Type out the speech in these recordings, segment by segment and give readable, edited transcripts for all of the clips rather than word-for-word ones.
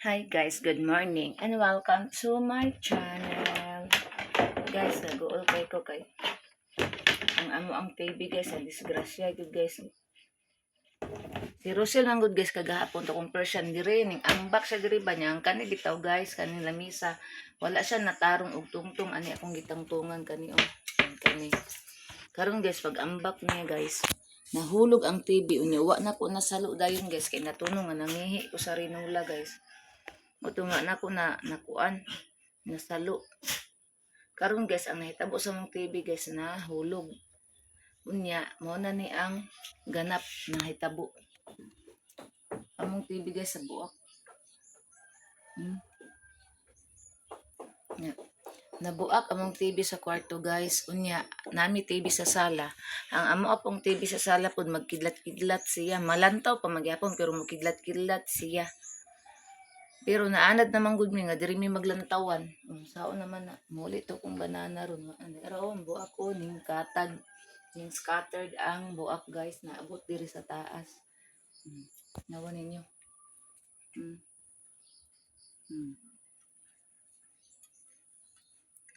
Hi guys, good morning and welcome to my channel. Guys, nag-uol ko kay ang amo ang TV guys, ang disgrasya good guys. Si Russell ang good guys kagahapon to kung Persian diri ning ambak siya diri ba niya ang kani bitaw guys kani lamisa. Wala siya natarong og tungtong ani akong gitangtungan kani kani. Karon guys pag ambak niya guys, nahulog ang TV unya wa na ko nasalo dayon guys kay natunong nga nangihi ko sa rinula guys. Moto nga na ko na nakuan nasalo. Karon guys ang nahitabo sa mong TV guys na hulog. Unya mo na ni ang ganap na hitabo. Among TV guys sa buak. Yeah. Nabuak among TV sa kwarto guys. Unya nami TV sa sala. Ang amo apong TV sa sala pud magkidlat-kidlat siya. Malantaw pa magyapon pero magkidlat-kidlat siya. Pero naanad naman gud mi nga diri mi maglantawan. Sao naman na muli to kung banana ron. Pero buak ko ning katag ning scattered ang buak guys na abot diri sa taas. Nawa ninyo.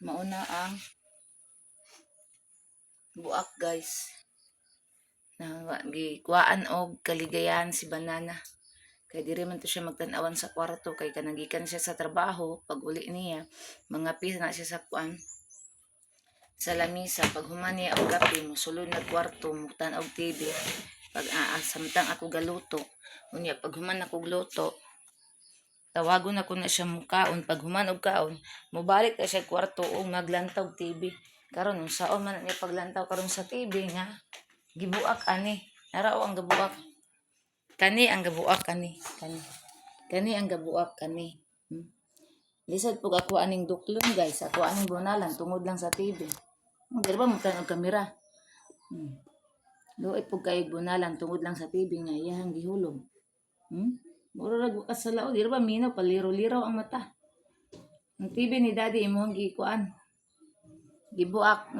Mauna ang buak guys. Na gikuan og kaligayahan si banana. Kay diri man to siya magtan-awan sa kwarto kay kanagikan siya sa trabaho pag uli niya mga pis na siya sa kuan sa lamisa pag human niya og kape mosulod na kwarto mutan og TV pag samtang ako galuto unya pag human ako gluto tawagon ako na siya mukaon pag human og kaon mobalik na siya kwarto og maglantaw TV karon unsaon man niya paglantaw karon sa TV nga gibuak ani narao ang gabuak kani ang gabuak kani ang gabuak kani lisod pug ako aning duklon guys ako aning bunalan tungod lang sa TV dili ba mo og kamera luoy pug kay bunalan tungod lang sa TV nga iyang gihulog mura ra bukas sa lao dili ba minaw paliro-liraw ang mata ang TV ni daddy imong gikuan gibuak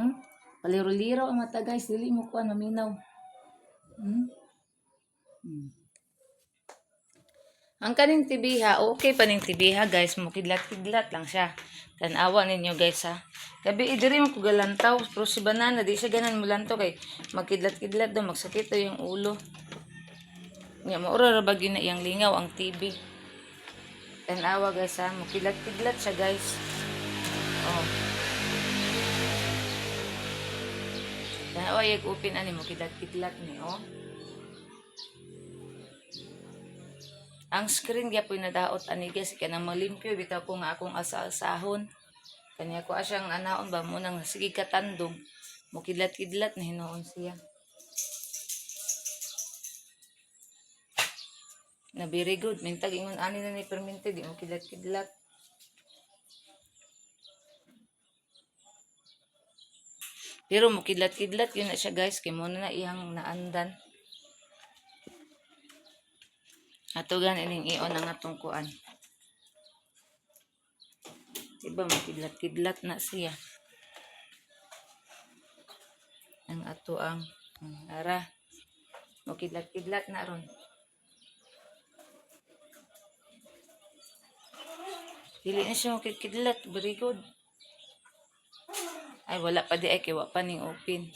paliro-liraw ang mata guys dili mo kuan maminaw Ang kaning tibiha, okay pa ning tibiha guys, mukidlat-kidlat lang siya. Tanawa ninyo guys ha. Gabi diri mo kugalantaw, pero si banana di siya ganan mulantaw kay magkidlat-kidlat daw magsakit daw yung ulo. Nya maura ra bagyo na iyang lingaw ang TV. Tanawa guys ha, mukidlat-kidlat siya guys. Oh. Tanawa yag upin ani mukidlat-kidlat ni oh. Ang screen gyapon nadaot ani guys kay nang malimpyo bitaw ko nga akong asa-asahon. Kanya ko asyang anaon ba mo nang sige katandog. Mukidlat-kidlat na hinoon siya. Na very good. Mintag ingon ani na ni permente di mo kidlat-kidlat. Pero mukidlat-kidlat yun na siya guys kay mo na iyang naandan. Atugan ining ion ang atong kuan. Diba makidlat-kidlat na siya. Ang ato ang ara. Makidlat-kidlat na ron. Dili na siya makidlat. Very good. Ay wala pa di ay kiwa pa ning open.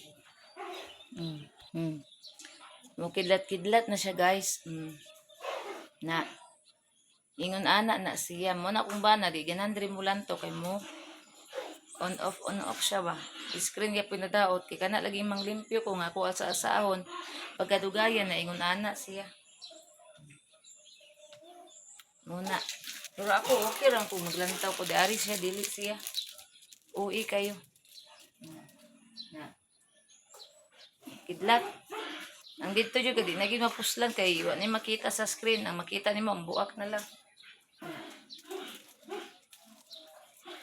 Makidlat-kidlat na siya guys. Na ingon ana na siya mo na kung ba na di ganan diri mo lanto kay mo on off siya ba screen ya pinadaot kay kana lagi mang limpyo ko nga ako sa asahon pagkadugayan na ingon ana siya muna pero ako okay lang kung maglantaw ko dari siya dili siya uwi kayo na kidlat ang dito juga di naging mapuslan kay wa ni makita sa screen ang makita nimo ang buak na lang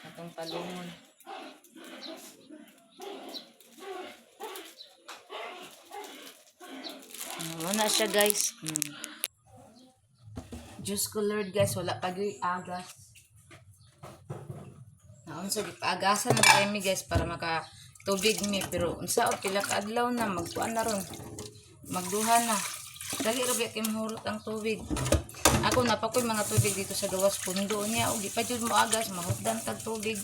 atong palungon muna siya guys Diyos ko Lord guys wala pag-uwi agas naon so gipaagasan na kami guys para maka tubig mi pero unsa og pila ka adlaw na magkuan na ron magduha na dali ra gyud kim hulot ang tubig Ako napakoy mga tubig dito sa gawas pundo niya. O di pa dyan mo agas, mahutdan tag tubig.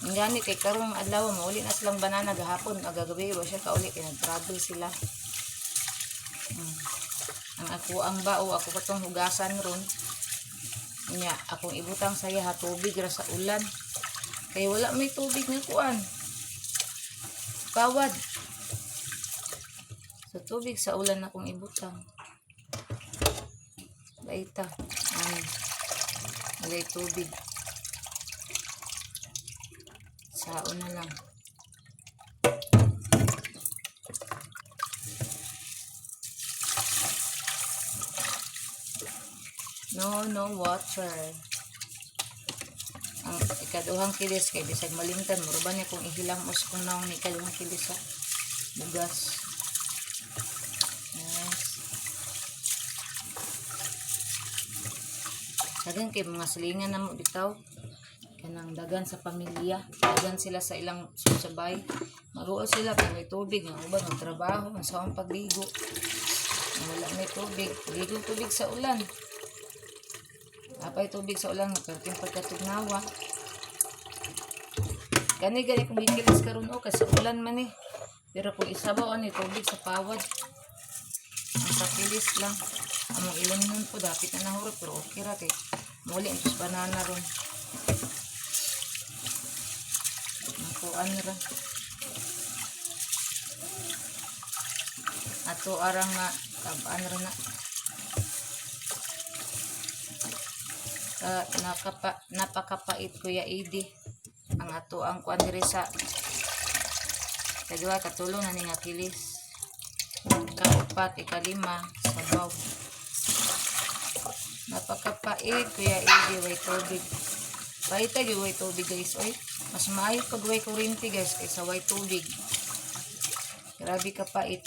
Ang gani kay karong adlaw mauli na silang banana gahapon agagabi wa siya kauli kay nag-travel sila. Ang ako ang bao ako katong hugasan ron. Nya akong ibutang saya ha tubig ra sa ulan. Kay wala may tubig nga kuan. Kawad. Sa tubig sa ulan akong ibutang. Baita. Walay tubig. Saon na lang. No water. Ang ikaduhang kilis kay bisag malimtan muruban niya kung ihilamos kung naong ni ikaduhang kilis sa bugas. Yes. Dagan kay mga silingan na mo bitaw. Kanang dagan sa pamilya, dagan sila sa ilang susabay. Maguol sila kung may tubig, ang uban ng trabaho, ang sawang pagligo. Wala may tubig, ligo tubig sa ulan. Apay tubig sa ulan, nagkarting pagkatugnawa. Gani kung gikilis karon o, kasi ulan man eh. Pero kung isabaw ani tubig sa pawad, ang sa kilis lang. Among ilan nun po, dapit na nahurot, pero okay ra kay muli ang banana ron. Kuan ra ato arang nga tabaan ra na napakapait Kuya Idi ang ato ang kuan diri sa kadua katulong na ni nga kilis kaupat ikalima sabaw napakapait Kuya Idi way tubig paita gyud way tubig guys oy. Mas maayo pag way kuryente guys kaysa way tubig. Grabe ka pait.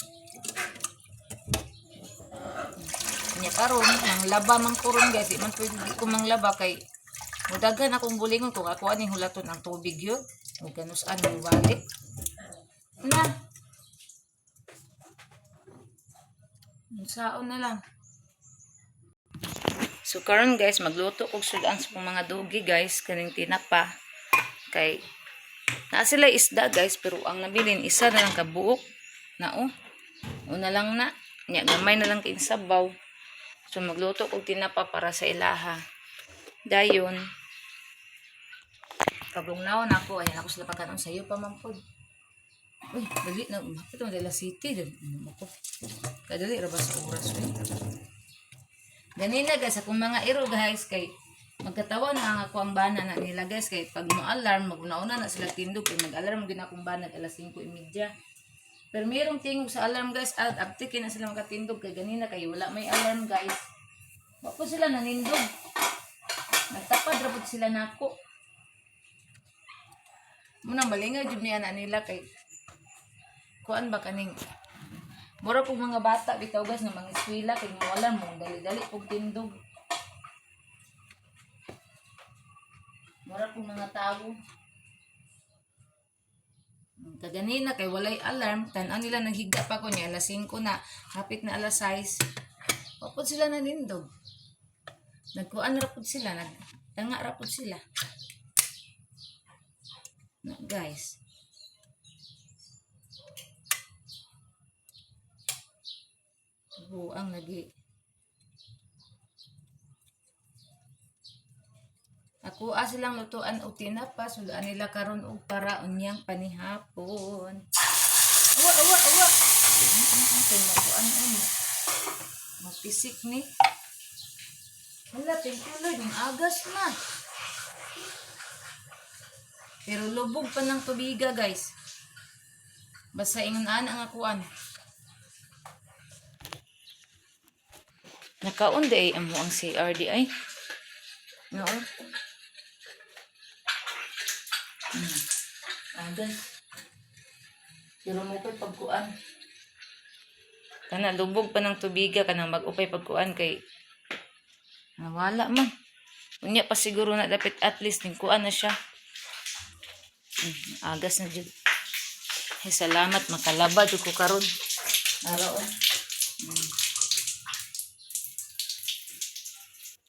Nya karon nang laba man kuron guys, di man pwede ko manglaba kay mudagan akong bulingon kung ako aning hulaton ang tubig yun. Ug ganus-an mo balik. Na. Saon na lang. So karon guys, magluto og sudan sa mga dugi guys, kaning tinapa. Kay na sila isda guys pero ang nabilin isa na lang kabuok na una lang na nya gamay na lang kay sabaw so magluto og tinapa para sa ilaha dayon pagungnaw na ako ayan ako sila pagkaon sayo pa man pod uy dali na mapit mo dala city din ako kadali ra ba sa oras ganina guys akong mga iro guys kay magkatawa na ang ako ang bana na nila guys kay pag mo alarm maguna-una na sila tindog kay mag-alarm din akong bana alas 5:30 pero mayroong tingog sa alarm guys at aptiki na sila makatindog kay ganina kay wala may alarm guys wa po sila nanindog nagtapad ra pud sila nako muna malingaw jud ni ana nila kay kuan ba kaning mura pug mga bata bitaw guys nga mga eskwela kay mo alarm mo dali-dali pug tindog. Mura pong mga tao. Kaganina kay walay alarm. Tan-an nila naghigda pa ko niya. Alas 5 na. Hapit na alas 6. Wapod sila nanindog. Nagkuan rapod sila. Nagtanga rapod sila. Na, guys. Buang lagi. Ako silang lutuan o tinapa, sulaan nila karon og para unyang panihapon. Awa. Tinuan mo. Mapisik ni. Wala, tingkuloy, yung agas na. Pero lubog pa ng tubiga, guys. Basta ingon-an ang akuan. Nakaon day amo ang CRD ay. No. Agas. Pero mo pa pagkuan. Kana lubog pa ng tubiga kanang mag-upay pagkuan kay nawala man. Unya pa siguro na dapat at least ning kuan na siya. Agas na jud. Ay salamat makalaba jud ko karon. Araw.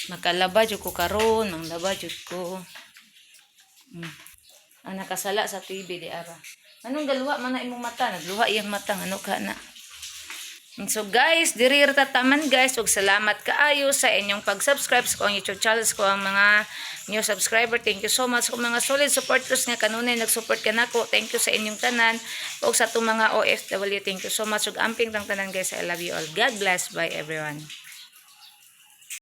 Makalaba jud ko karon, manglaba jud ko. Ang nakasala sa TV di ara. Anong galuha man na imong mata? Nagluha iyang mata ano ka na. So guys, diri ra taman guys, ug salamat kaayo sa inyong pag-subscribe sa akong YouTube channel ko ang mga new subscriber. Thank you so much kung mga solid supporters nga kanunay nag-support kanako. Thank you sa inyong tanan ug sa atong mga OFW. Thank you so much ug amping tang tanan guys. I love you all. God bless. Bye everyone.